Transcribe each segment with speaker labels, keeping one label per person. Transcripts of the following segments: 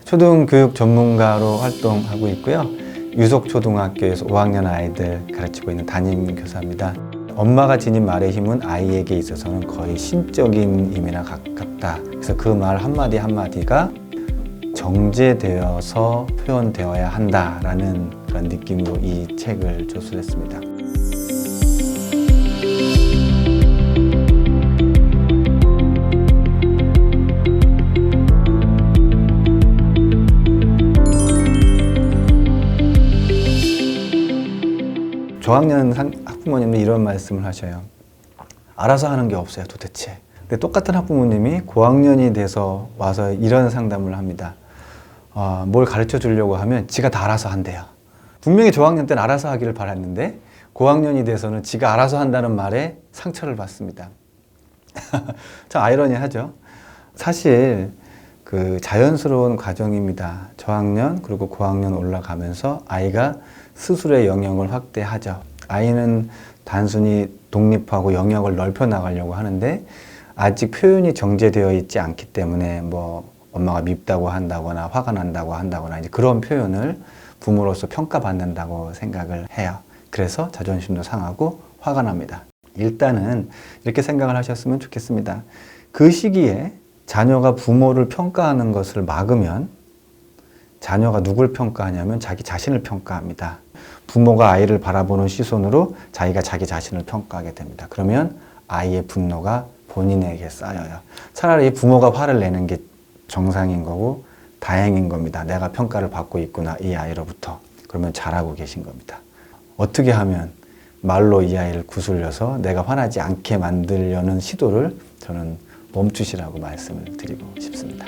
Speaker 1: 초등교육 전문가로 활동하고 있고요. 유석초등학교에서 5학년 아이들 가르치고 있는 담임교사입니다. 엄마가 지닌 말의 힘은 아이에게 있어서는 거의 신적인 힘이나 가깝다. 그래서 그 말 한마디 한마디가 정제되어서 표현되어야 한다라는 그런 느낌으로 이 책을 조술했습니다. 저학년 학부모님이 이런 말씀을 하셔요. 알아서 하는 게 없어요, 도대체. 근데 똑같은 학부모님이 고학년이 돼서 와서 이런 상담을 합니다. 뭘 가르쳐 주려고 하면 지가 다 알아서 한대요. 분명히 저학년 때는 알아서 하기를 바랐는데 고학년이 돼서는 지가 알아서 한다는 말에 상처를 받습니다. 참 아이러니하죠. 사실 그 자연스러운 과정입니다. 저학년 그리고 고학년 올라가면서 아이가 스스로의 영역을 확대하죠. 아이는 단순히 독립하고 영역을 넓혀 나가려고 하는데 아직 표현이 정제되어 있지 않기 때문에 뭐 엄마가 밉다고 한다거나 화가 난다고 한다거나 이제 그런 표현을 부모로서 평가받는다고 생각을 해요. 그래서 자존심도 상하고 화가 납니다. 일단은 이렇게 생각을 하셨으면 좋겠습니다. 그 시기에 자녀가 부모를 평가하는 것을 막으면 자녀가 누굴 평가하냐면 자기 자신을 평가합니다. 부모가 아이를 바라보는 시선으로 자기가 자기 자신을 평가하게 됩니다. 그러면 아이의 분노가 본인에게 쌓여요. 차라리 부모가 화를 내는 게 정상인 거고 다행인 겁니다. 내가 평가를 받고 있구나, 이 아이로부터. 그러면 잘하고 계신 겁니다. 어떻게 하면 말로 이 아이를 구슬려서 내가 화나지 않게 만들려는 시도를 저는 멈추시라고 말씀을 드리고 싶습니다.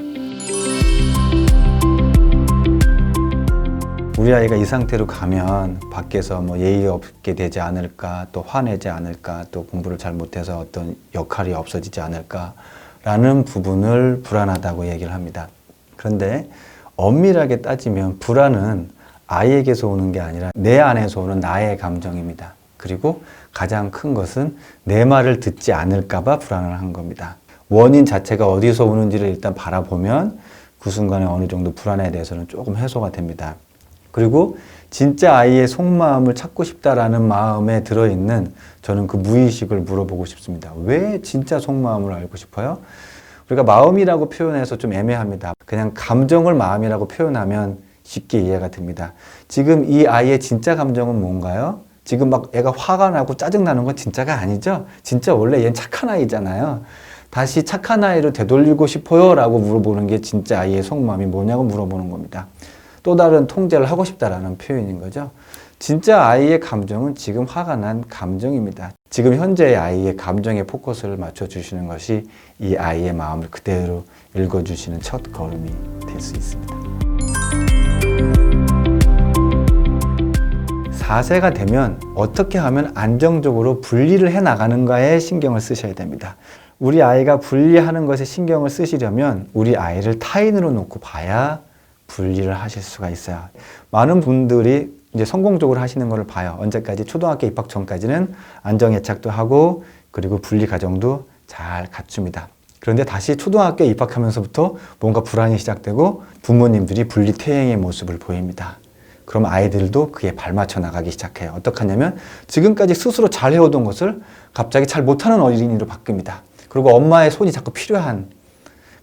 Speaker 1: 우리 아이가 이 상태로 가면 밖에서 뭐 예의 없게 되지 않을까, 또 화내지 않을까, 또 공부를 잘 못해서 어떤 역할이 없어지지 않을까 라는 부분을 불안하다고 얘기를 합니다. 그런데 엄밀하게 따지면 불안은 아이에게서 오는 게 아니라 내 안에서 오는 나의 감정입니다. 그리고 가장 큰 것은 내 말을 듣지 않을까 봐 불안을 한 겁니다. 원인 자체가 어디서 오는지를 일단 바라보면 그 순간에 어느 정도 불안에 대해서는 조금 해소가 됩니다. 그리고 진짜 아이의 속마음을 찾고 싶다라는 마음에 들어있는 저는 그 무의식을 물어보고 싶습니다. 왜 진짜 속마음을 알고 싶어요? 우리가 마음이라고 표현해서 좀 애매합니다. 그냥 감정을 마음이라고 표현하면 쉽게 이해가 됩니다. 지금 이 아이의 진짜 감정은 뭔가요? 지금 막 애가 화가 나고 짜증나는 건 진짜가 아니죠? 진짜 원래 얘는 착한 아이잖아요. 다시 착한 아이로 되돌리고 싶어요? 라고 물어보는 게 진짜 아이의 속마음이 뭐냐고 물어보는 겁니다. 또 다른 통제를 하고 싶다라는 표현인 거죠. 진짜 아이의 감정은 지금 화가 난 감정입니다. 지금 현재의 아이의 감정에 포커스를 맞춰주시는 것이 이 아이의 마음을 그대로 읽어주시는 첫 걸음이 될 수 있습니다. 4세가 되면 어떻게 하면 안정적으로 분리를 해나가는가에 신경을 쓰셔야 됩니다. 우리 아이가 분리하는 것에 신경을 쓰시려면 우리 아이를 타인으로 놓고 봐야 분리를 하실 수가 있어요. 많은 분들이 이제 성공적으로 하시는 것을 봐요. 언제까지? 초등학교 입학 전까지는 안정애착도 하고 그리고 분리 과정도 잘 갖춥니다. 그런데 다시 초등학교에 입학하면서부터 뭔가 불안이 시작되고 부모님들이 분리 퇴행의 모습을 보입니다. 그럼 아이들도 그에 발맞춰 나가기 시작해요. 어떻게 하냐면 지금까지 스스로 잘 해오던 것을 갑자기 잘 못하는 어린이로 바뀝니다. 그리고 엄마의 손이 자꾸 필요한,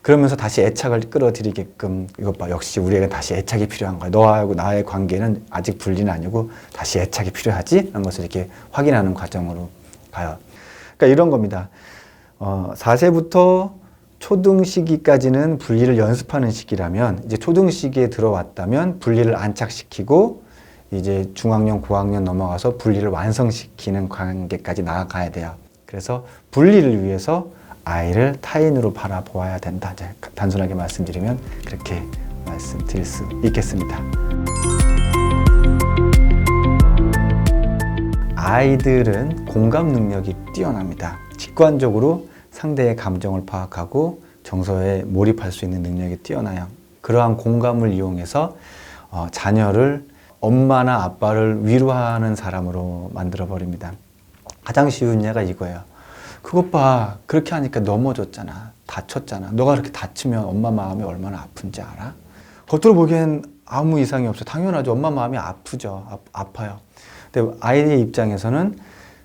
Speaker 1: 그러면서 다시 애착을 끌어들이게끔, 이것 봐, 역시 우리 애가 다시 애착이 필요한 거야. 너하고 나의 관계는 아직 분리는 아니고 다시 애착이 필요하지? 라는 것을 이렇게 확인하는 과정으로 가요. 그러니까 이런 겁니다. 4세부터 초등 시기까지는 분리를 연습하는 시기라면 이제 초등 시기에 들어왔다면 분리를 안착시키고 이제 중학년, 고학년 넘어가서 분리를 완성시키는 관계까지 나아가야 돼요. 그래서 분리를 위해서 아이를 타인으로 바라보아야 된다. 단순하게 말씀드리면 그렇게 말씀드릴 수 있겠습니다. 아이들은 공감 능력이 뛰어납니다. 직관적으로 상대의 감정을 파악하고 정서에 몰입할 수 있는 능력이 뛰어나요. 그러한 공감을 이용해서 자녀를 엄마나 아빠를 위로하는 사람으로 만들어버립니다. 가장 쉬운 예가 이거예요. 그것 봐, 그렇게 하니까 넘어졌잖아, 다쳤잖아. 너가 그렇게 다치면 엄마 마음이 얼마나 아픈지 알아? 겉으로 보기엔 아무 이상이 없어요. 당연하죠. 엄마 마음이 아프죠. 아파요. 근데 아이의 입장에서는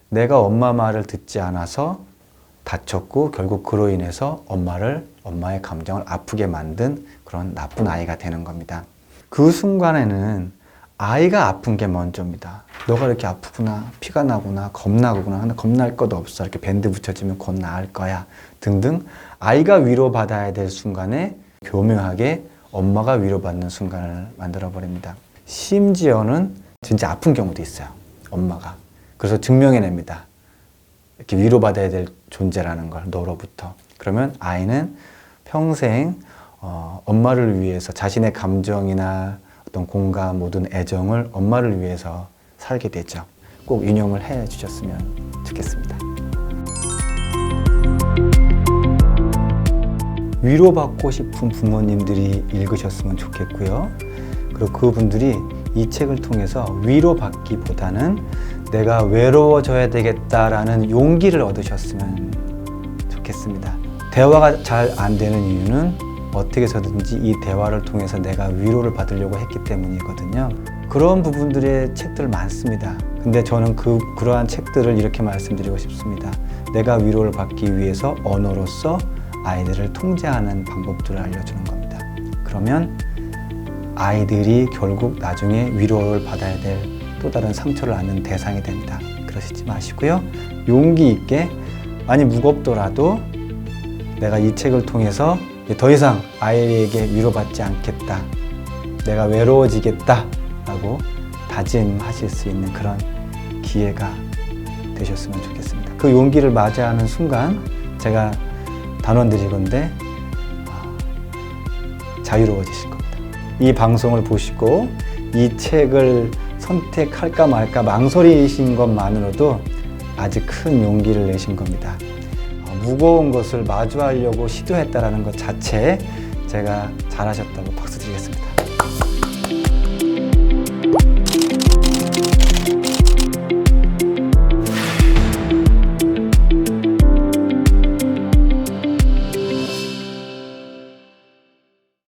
Speaker 1: 내가 엄마 말을 듣지 않아서 다쳤고 결국 그로 인해서 엄마의 감정을 아프게 만든 그런 나쁜 아이가 되는 겁니다. 그 순간에는 아이가 아픈 게 먼저입니다. 너가 이렇게 아프구나, 피가 나구나, 겁나구나, 겁날 것도 없어. 이렇게 밴드 붙여주면 곧 나을 거야. 등등. 아이가 위로받아야 될 순간에 교묘하게 엄마가 위로받는 순간을 만들어버립니다. 심지어는 진짜 아픈 경우도 있어요. 엄마가. 그래서 증명해냅니다. 이렇게 위로받아야 될 존재라는 걸, 너로부터. 그러면 아이는 평생 엄마를 위해서 자신의 감정이나 어떤 공감, 모든 애정을 엄마를 위해서 살게 되죠. 꼭 인용을 해 주셨으면 좋겠습니다. 위로받고 싶은 부모님들이 읽으셨으면 좋겠고요. 그리고 그분들이 이 책을 통해서 위로받기보다는 내가 외로워져야 되겠다라는 용기를 얻으셨으면 좋겠습니다. 대화가 잘 안 되는 이유는 어떻게 해서든지 이 대화를 통해서 내가 위로를 받으려고 했기 때문이거든요. 그런 부분들의 책들 많습니다. 근데 저는 그러한 책들을 이렇게 말씀드리고 싶습니다. 내가 위로를 받기 위해서 언어로서 아이들을 통제하는 방법들을 알려주는 겁니다. 그러면 아이들이 결국 나중에 위로를 받아야 될 또 다른 상처를 안는 대상이 됩니다. 그러시지 마시고요. 용기 있게, 많이 무겁더라도 내가 이 책을 통해서 더 이상 아이에게 위로받지 않겠다, 내가 외로워지겠다 라고 다짐하실 수 있는 그런 기회가 되셨으면 좋겠습니다. 그 용기를 맞이하는 순간 제가 단원 드릴 건데 자유로워지실 겁니다. 이 방송을 보시고 이 책을 선택할까 말까 망설이신 것만으로도 아주 큰 용기를 내신 겁니다. 무거운 것을 마주하려고 시도했다는 것 자체에 제가 잘하셨다고 박수 드리겠습니다.